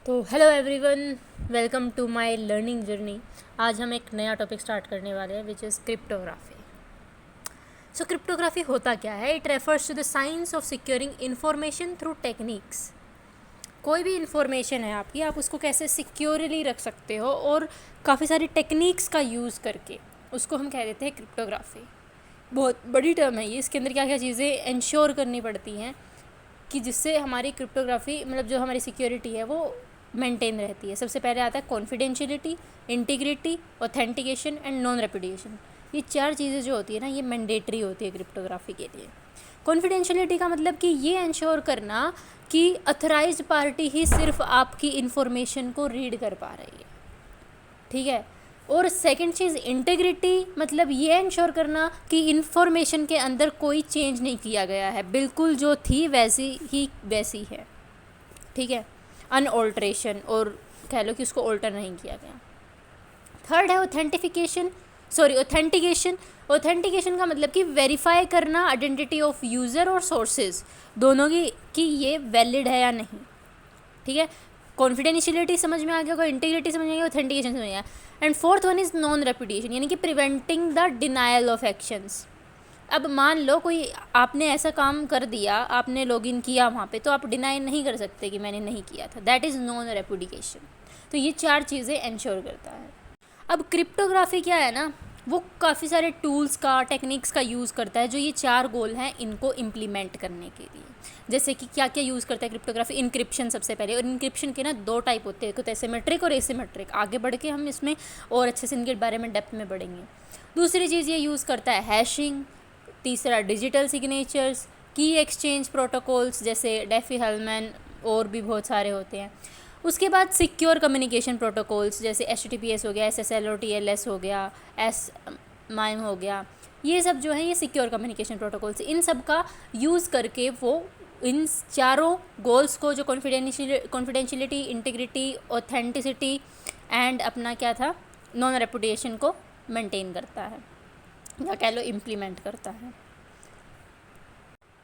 तो hello everyone, welcome to my learning journey. आज हम एक नया टॉपिक स्टार्ट करने वाले हैं which is cryptography. So cryptography होता क्या है? It refers to the science of securing information through techniques. कोई भी इंफॉर्मेशन है आपकी, आप उसको कैसे सिक्योरली रख सकते हो और काफ़ी सारी टेक्निक्स का यूज़ करके, उसको हम कह देते हैं क्रिप्टोग्राफी। बहुत बड़ी टर्म है ये। इसके अंदर क्या क्या चीज़ें इंश्योर करनी पड़ती हैं कि जिससे हमारी क्रिप्टोग्राफी मतलब जो हमारी सिक्योरिटी है वो मेंटेन रहती है। सबसे पहले आता है confidentiality, integrity, authentication and non repudiation. ये चार चीज़ें जो होती है ना, ये मैंडेटरी होती है क्रिप्टोग्राफी के लिए। कॉन्फिडेंशियलिटी का मतलब कि ये इंश्योर करना कि अथराइज्ड पार्टी ही सिर्फ आपकी इंफॉर्मेशन को रीड कर पा रही है, ठीक है। और सेकंड चीज़ इंटीग्रिटी, मतलब ये इंश्योर करना कि इंफॉर्मेशन के अंदर कोई चेंज नहीं किया गया है, बिल्कुल जो थी वैसी ही वैसी है, ठीक है। अनऑल्ट्रेशन, और कह लो कि उसको ऑल्टर नहीं किया गया। थर्ड है ऑथेंटिकेशन। ऑथेंटिकेशन का मतलब कि वेरीफाई करना आइडेंटिटी ऑफ यूज़र और सोर्सेज दोनों की कि ये वैलिड है या नहीं, ठीक है। कॉन्फिडेंशियलिटी समझ में आ गया होगा, इंटीग्रिटी समझ में आ गया, ऑथेंटिकेशन समझ में आ गया। And fourth one is non repudiation, यानी कि preventing the denial of actions. अब मान लो कोई आपने ऐसा काम कर दिया, आपने लॉगिन किया वहाँ पे, तो आप डिनाई नहीं कर सकते कि मैंने नहीं किया था। That is non repudiation. तो ये चार चीज़ें इंश्योर करता है। अब क्रिप्टोग्राफी क्या है ना, वो काफ़ी सारे टूल्स का, टेक्निक्स का यूज़ करता है जो ये चार गोल हैं इनको इम्प्लीमेंट करने के लिए। जैसे कि क्या क्या यूज़ करता है क्रिप्टोग्राफी? इंक्रिप्शन सबसे पहले। और इंक्रिप्शन के ना दो टाइप होते हैं, एक होता है सिमेट्रिक और एसिमेट्रिक। आगे बढ़ के हम इसमें और अच्छे से इनके बारे में डेप्थ में बढ़ेंगे। दूसरी चीज़ ये यूज़ करता है हैशिंग। तीसरा डिजिटल सिग्नेचर्स, की एक्सचेंज प्रोटोकॉल्स जैसे डेफी-हेलमैन, और भी बहुत सारे होते हैं। उसके बाद सिक्योर कम्युनिकेशन प्रोटोकॉल्स जैसे HTTPS हो गया, SSL और TLS हो गया, SMIME हो गया। ये सब जो है ये सिक्योर कम्युनिकेशन प्रोटोकॉल्स, इन सब का यूज़ करके वो इन चारों गोल्स को, जो कॉन्फिडेंशियलिटी, इंटीग्रिटी, ऑथेंटिसिटी एंड अपना क्या था, नॉन रेपुडिएशन को मेंटेन करता है, या कह लो इम्प्लीमेंट करता है।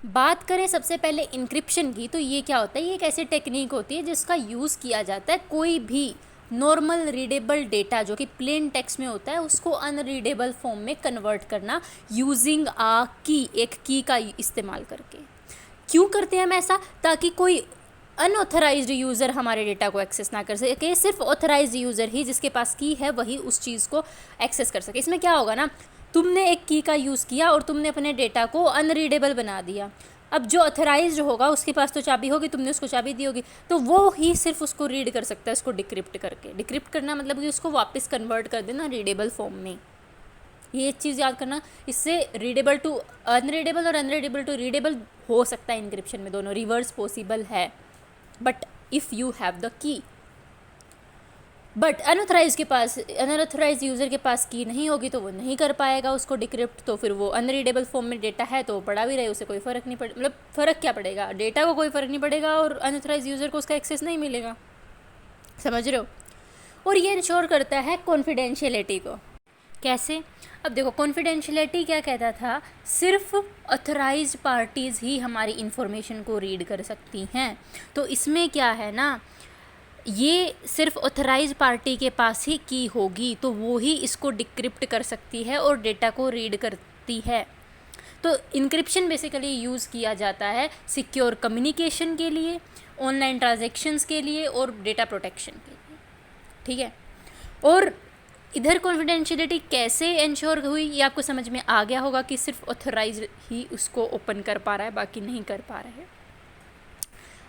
बात करें सबसे पहले इंक्रिप्शन की, तो ये क्या होता है? ये एक ऐसी टेक्निक होती है जिसका यूज़ किया जाता है कोई भी नॉर्मल रीडेबल डेटा जो कि प्लेन टेक्स्ट में होता है उसको अनरीडेबल फॉर्म में कन्वर्ट करना यूजिंग आ की, एक की का इस्तेमाल करके। क्यों करते हैं हम ऐसा? ताकि कोई अनऑथराइज्ड यूज़र हमारे डेटा को एक्सेस ना कर सके, सिर्फ ऑथराइज्ड यूज़र ही, जिसके पास की है, वही उस चीज़ को एक्सेस कर सके। इसमें क्या होगा ना, तुमने एक की का यूज़ किया और तुमने अपने डेटा को अनरीडेबल बना दिया। अब जो ऑथराइज्ड होगा उसके पास तो चाबी होगी, तुमने उसको चाबी दी होगी, तो वो ही सिर्फ उसको रीड कर सकता है, उसको डिक्रिप्ट करके। डिक्रिप्ट करना मतलब कि उसको वापस कन्वर्ट कर देना रीडेबल फॉर्म में। ये चीज़ याद करना, इससे रीडेबल टू अनरीडेबल और अनरीडेबल टू रीडेबल हो सकता है इंक्रिप्शन में, दोनों रिवर्स पॉसिबल है, but if you have the key. But unauthorise user के पास की नहीं होगी तो वो नहीं कर पाएगा उसको डिक्रिप्ट। तो फिर वो अनरीडेबल फॉर्म में डेटा है तो वो पढ़ा भी रहे, उसे कोई फ़र्क नहीं पड़े, मतलब फ़र्क क्या पड़ेगा, डेटा को कोई फ़र्क नहीं पड़ेगा और अनऑथराइज यूज़र को उसका एक्सेस नहीं मिलेगा। समझ रहे हो? और ये इंश्योर करता है कॉन्फिडेंशियलिटी को। कैसे? अब देखो, कॉन्फिडेंशियलिटी क्या कहता था, सिर्फ ऑथराइज्ड पार्टीज़ ही हमारी इन्फॉर्मेशन को रीड कर सकती हैं। तो इसमें क्या है ना, ये सिर्फ ऑथराइज पार्टी के पास ही की होगी, तो वो ही इसको डिक्रिप्ट कर सकती है और डेटा को रीड करती है। तो इंक्रिप्शन बेसिकली यूज़ किया जाता है सिक्योर कम्युनिकेशन के लिए, ऑनलाइन ट्रांजैक्शंस के लिए और डेटा प्रोटेक्शन के लिए, ठीक है। और इधर कॉन्फिडेंशियलिटी कैसे इंश्योर हुई ये आपको समझ में आ गया होगा कि सिर्फ ऑथराइज ही उसको ओपन कर पा रहा है, बाकी नहीं कर पा रहे हैं।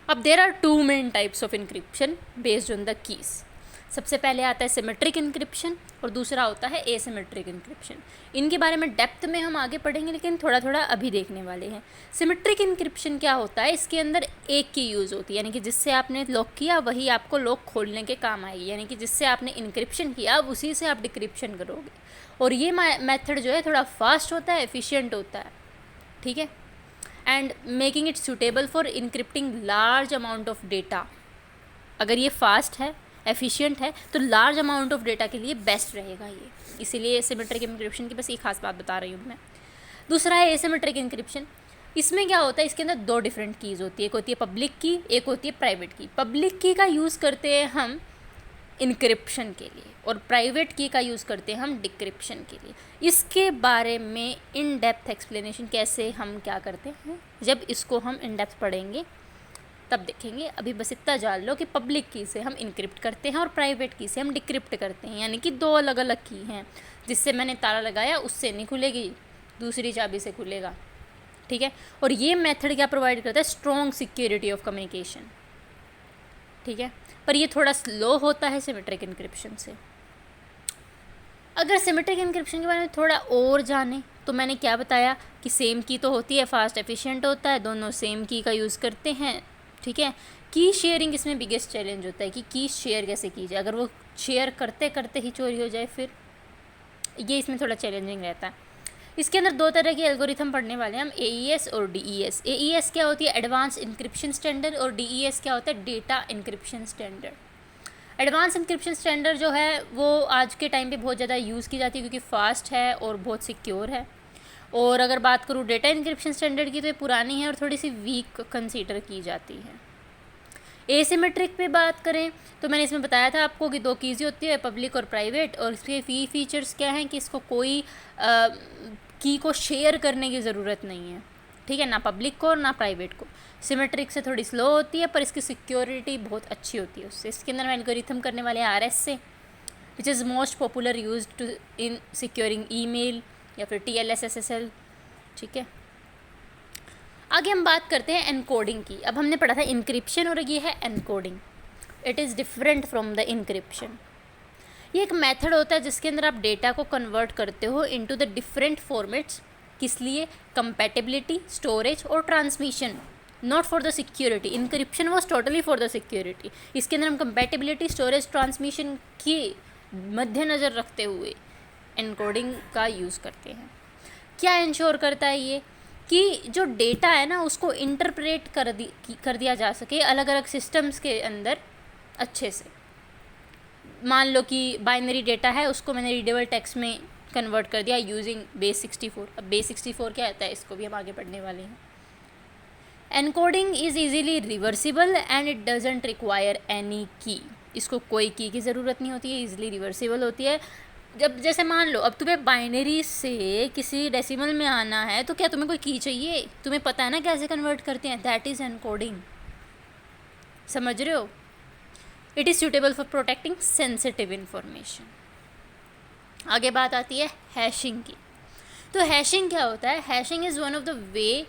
अब there are two main types of encryption based on the keys. सबसे पहले आता है सिमेट्रिक इंक्रिप्शन और दूसरा होता है एसिमेट्रिक इंक्रिप्शन। इनके बारे में डेप्थ में हम आगे पढ़ेंगे, लेकिन थोड़ा थोड़ा अभी देखने वाले हैं। सिमेट्रिक इंक्रिप्शन क्या होता है? इसके अंदर एक की यूज़ होती है, यानी कि जिससे आपने लॉक किया वही आपको लॉक खोलने के काम आएगी, यानी कि जिससे आपने इंक्रिप्शन किया उसी से आप डिक्रिप्शन करोगे। और ये मेथड जो है थोड़ा फास्ट होता है, एफिशिएंट होता है, ठीक है, and making it suitable for encrypting large amount of data. अगर ये फास्ट है, एफिशिएंट है, तो लार्ज अमाउंट ऑफ डेटा के लिए बेस्ट रहेगा ये, इसीलिए सिमेट्रिक इंक्रिप्शन की बस एक खास बात बता रही हूँ मैं। दूसरा है एसिमेट्रिक इंक्रिप्शन। इसमें क्या होता है, इसके अंदर दो डिफरेंट कीज़ होती है, एक होती है पब्लिक की, एक होती है प्राइवेट की। पब्लिक की का यूज़ करते हैं हम इनक्रिप्शन के लिए और प्राइवेट की का यूज़ करते हैं हम डिक्रिप्शन के लिए। इसके बारे में इन डेप्थ एक्सप्लेनेशन कैसे हम क्या करते हैं, जब इसको हम इन डेप्थ पढ़ेंगे तब देखेंगे। अभी बस इतना जान लो कि पब्लिक की से हम इनक्रिप्ट करते हैं और प्राइवेट की से हम डिक्रिप्ट करते हैं, यानी कि दो अलग अलग की हैं। जिससे मैंने ताला लगाया उससे नहीं खुलेगी, दूसरी चाबी से खुलेगा, ठीक है। और ये मेथड क्या प्रोवाइड करता है, स्ट्रॉन्ग सिक्योरिटी ऑफ कम्युनिकेशन, ठीक है। पर ये थोड़ा स्लो होता है सिमेट्रिक इनक्रिप्शन से। अगर सिमेट्रिक इनक्रिप्शन के बारे में थोड़ा और जाने तो मैंने क्या बताया कि सेम की तो होती है, फास्ट एफिशिएंट होता है, दोनों सेम की का यूज़ करते हैं, ठीक है। की शेयरिंग इसमें बिगेस्ट चैलेंज होता है कि की शेयर कैसे की जाए, अगर वो शेयर करते करते ही चोरी हो जाए फिर ये इसमें थोड़ा चैलेंजिंग रहता है। इसके अंदर दो तरह के एल्गोरिथम पढ़ने वाले हैं हम, AES और DES। AES क्या होती है, एडवांस इंक्रिप्शन स्टैंडर्ड, और DES क्या होता है, data encryption standard. Advance encryption standard जो है वो आज के टाइम पे बहुत ज़्यादा यूज़ की जाती है क्योंकि फास्ट है और बहुत सिक्योर है। और अगर बात करूँ डेटा इंक्रिप्शन स्टैंडर्ड की तो ये पुरानी है और थोड़ी सी वीक कंसीडर की जाती है। एसिमेट्रिक पे बात करें तो मैंने इसमें बताया था आपको कि दो कीज़ होती है, पब्लिक और प्राइवेट, और इसके फीचर्स क्या हैं कि इसको कोई की को शेयर करने की ज़रूरत नहीं है, ठीक है, ना पब्लिक को ना प्राइवेट को। सिमेट्रिक से थोड़ी स्लो होती है पर इसकी सिक्योरिटी बहुत अच्छी होती है उससे। इसके अंदर हम एल्गोरिथम करने वाले हैं RS से, which is most popular use to in securing email या फिर TLS SSL, ठीक है। आगे हम बात करते हैं एनकोडिंग की। अब हमने पढ़ा था इनक्रिप्शन और ये है encoding. It is different from the encryption. ये एक मेथड होता है जिसके अंदर आप डेटा को कन्वर्ट करते हो इनटू द डिफरेंट फॉर्मेट्स। किस लिए, कंपैटिबिलिटी, स्टोरेज और transmission, not for the security. Encryption was totally for the security, इसके अंदर हम कंपैटिबिलिटी, स्टोरेज, ट्रांसमिशन के मद्देनज़र रखते हुए एनकोडिंग का यूज़ करते हैं। क्या इंश्योर करता है ये कि जो डेटा है ना उसको इंटरप्रेट कर दिया जा सके अलग अलग सिस्टम्स के अंदर अच्छे से। मान लो कि बाइनरी डेटा है उसको मैंने रीडेबल टेक्स्ट में कन्वर्ट कर दिया यूजिंग बेस 64। अब बेस 64 क्या आता है इसको भी हम आगे पढ़ने वाले हैं। Encoding is easily reversible and it doesn't require any की। इसको कोई की ज़रूरत नहीं होती है, इजीली रिवर्सिबल होती है। जब जैसे मान लो अब तुम्हें बाइनरी से किसी डेसिमल में आना है तो क्या तुम्हें कोई की चाहिए, तुम्हें पता है ना कैसे कन्वर्ट करते हैं, दैट इज़ एनकोडिंग। समझ रहे हो। It is suitable for protecting sensitive information. आगे बात आती है हैशिंग की। तो हैशिंग क्या होता है, hashing is one of the way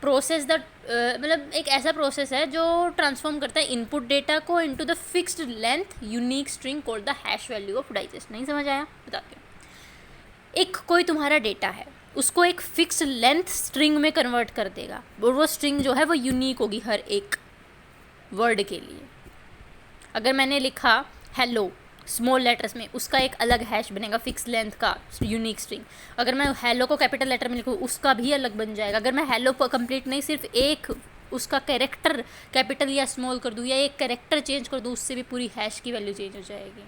process that, मतलब एक ऐसा प्रोसेस है जो ट्रांसफॉर्म करता है इनपुट डेटा को into the fixed length unique string called the hash value of digest. नहीं समझ आया, बताते हैं। एक कोई तुम्हारा डेटा है उसको एक फिक्स्ड लेंथ स्ट्रिंग में कन्वर्ट कर देगा और वो स्ट्रिंग जो है वो यूनिक होगी हर एक वर्ड के लिए। अगर मैंने लिखा हेलो स्मॉल लेटर्स में, उसका एक अलग हैश बनेगा फिक्स लेंथ का यूनिक स्ट्रिंग। अगर मैं हेलो को कैपिटल लेटर में लिखूँ उसका भी अलग बन जाएगा। अगर मैं हेलो को कंप्लीट नहीं सिर्फ एक उसका कैरेक्टर कैपिटल या स्मॉल कर दूँ या एक कैरेक्टर चेंज कर दूँ उससे भी पूरी हैश की वैल्यू चेंज हो जाएगी,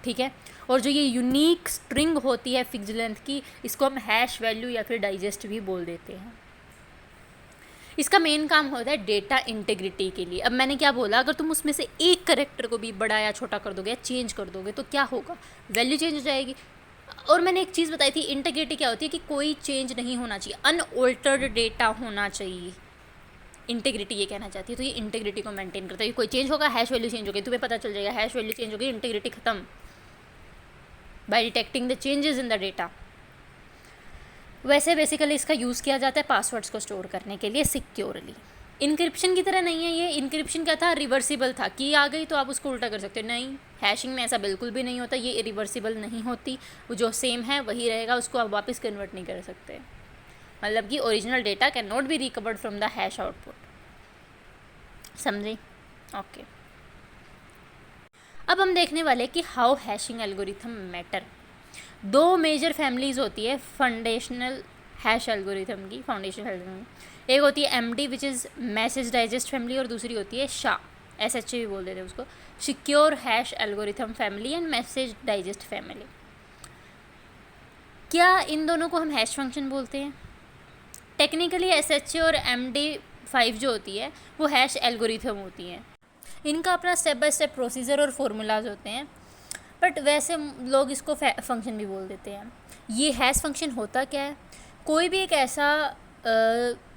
ठीक है। और जो ये यूनिक स्ट्रिंग होती है फिक्स लेंथ की, इसको हम हैश वैल्यू या फिर डाइजेस्ट भी बोल देते हैं। इसका मेन काम होता है डेटा इंटीग्रिटी के लिए। अब मैंने क्या बोला, अगर तुम उसमें से एक करेक्टर को भी बड़ा या छोटा कर दोगे या चेंज कर दोगे तो क्या होगा, वैल्यू चेंज हो जाएगी। और मैंने एक चीज़ बताई थी, इंटीग्रिटी क्या होती है कि कोई चेंज नहीं होना चाहिए, अनऑल्टर्ड डेटा होना चाहिए। इंटीग्रिटी ये कहना चाहती है, तो ये इंटीग्रिटी को मेंटेन करता है। कोई चेंज होगा हैश वैल्यू चेंज होगी, तुम्हें पता चल जाएगा हैश वैल्यू चेंज होगी, इंटीग्रिटी खत्म, by detecting the changes in the data. वैसे बेसिकली इसका यूज़ किया जाता है पासवर्ड्स को स्टोर करने के लिए सिक्योरली। इनक्रिप्शन की तरह नहीं है ये। इनक्रिप्शन क्या था, रिवर्सिबल था, की आ गई तो आप उसको उल्टा कर सकते हो। नहीं, हैशिंग में ऐसा बिल्कुल भी नहीं होता, ये रिवर्सिबल नहीं होती। वो जो सेम है वही रहेगा, उसको आप वापस कन्वर्ट नहीं कर सकते। मतलब कि original data can not be recovered from the hash output. समझे, ओके। अब हम देखने वाले कि हाउ हैशिंग एल्गोरिथम मैटर। दो मेजर फैमिलीज़ होती है फाउंडेशनल हैश एल्गोरिथम की, फाउंडेशनल एल्गोरिथम। एक होती है MD which is message digest family, और दूसरी होती है SHA भी बोल देते हैं उसको, secure hash algorithm family and message digest family. क्या इन दोनों को हम हैश फंक्शन बोलते हैं? टेक्निकली SHA और MD5 जो होती है वो हैश एल्गोरिथम होती हैं। इनका अपना स्टेप बाय स्टेप प्रोसीजर और फार्मूलाज होते हैं, बट वैसे लोग इसको फंक्शन भी बोल देते हैं। ये हैश फंक्शन होता क्या है? कोई भी एक ऐसा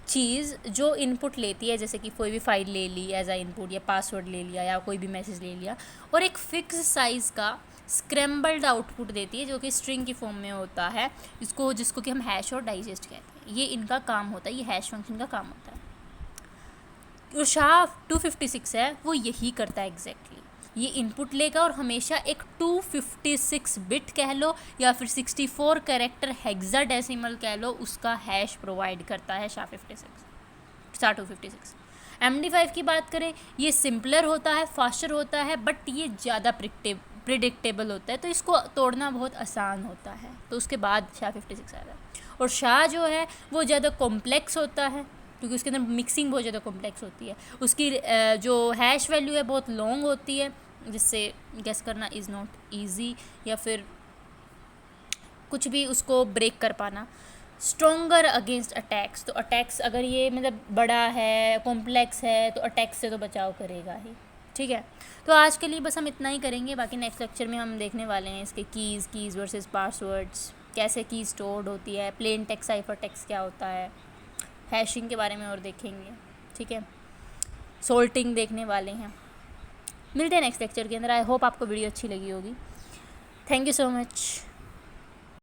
चीज़ जो इनपुट लेती है, जैसे कि कोई भी फाइल ले ली एज आ इनपुट, या पासवर्ड ले लिया, या कोई भी मैसेज ले लिया, और एक फिक्स साइज़ का स्क्रैम्बल्ड आउटपुट देती है जो कि स्ट्रिंग की फॉर्म में होता है, जिसको कि हम हैश और डाइजेस्ट कहते हैं। ये इनका काम होता है, ये हैश फंक्शन का काम होता है। और SHA-256 है वो यही करता है एग्जैक्टली। ये इनपुट लेगा और हमेशा एक 256 बिट कह लो या फिर 64 कैरेक्टर हेक्साडेसिमल कह लो, उसका हैश प्रोवाइड करता है SHA-256। MD5 की बात करें, ये सिंपलर होता है, फास्टर होता है, बट ये ज़्यादा प्रिडिक्टेबल होता है, तो इसको तोड़ना बहुत आसान होता है, तो उसके बाद SHA-256 आता है। और SHA जो है वो ज़्यादा कॉम्प्लेक्स होता है, क्योंकि उसके अंदर मिक्सिंग बहुत ज़्यादा कॉम्प्लेक्स होती है। उसकी जो हैश वैल्यू है बहुत लॉन्ग होती है, जिससे गेस करना इज़ नॉट ईजी, या फिर कुछ भी उसको ब्रेक कर पाना। स्ट्रॉन्गर अगेंस्ट अटैक्स, तो अटैक्स अगर ये मतलब बड़ा है, कॉम्प्लेक्स है, तो अटैक्स से तो बचाव करेगा ही। ठीक है, तो आज के लिए बस हम इतना ही करेंगे। बाकी नेक्स्ट लेक्चर में हम देखने वाले हैं इसके कीज़ वर्सेस पासवर्ड्स, कैसे की स्टोर्ड होती है, प्लेन टेक्स्ट साइफर टेक्स्ट क्या होता है, हैशिंग के बारे में और देखेंगे। ठीक है, सोल्टिंग देखने वाले हैं। मिलते हैं नेक्स्ट लेक्चर के अंदर। आई होप आपको वीडियो अच्छी लगी होगी। Thank you so much.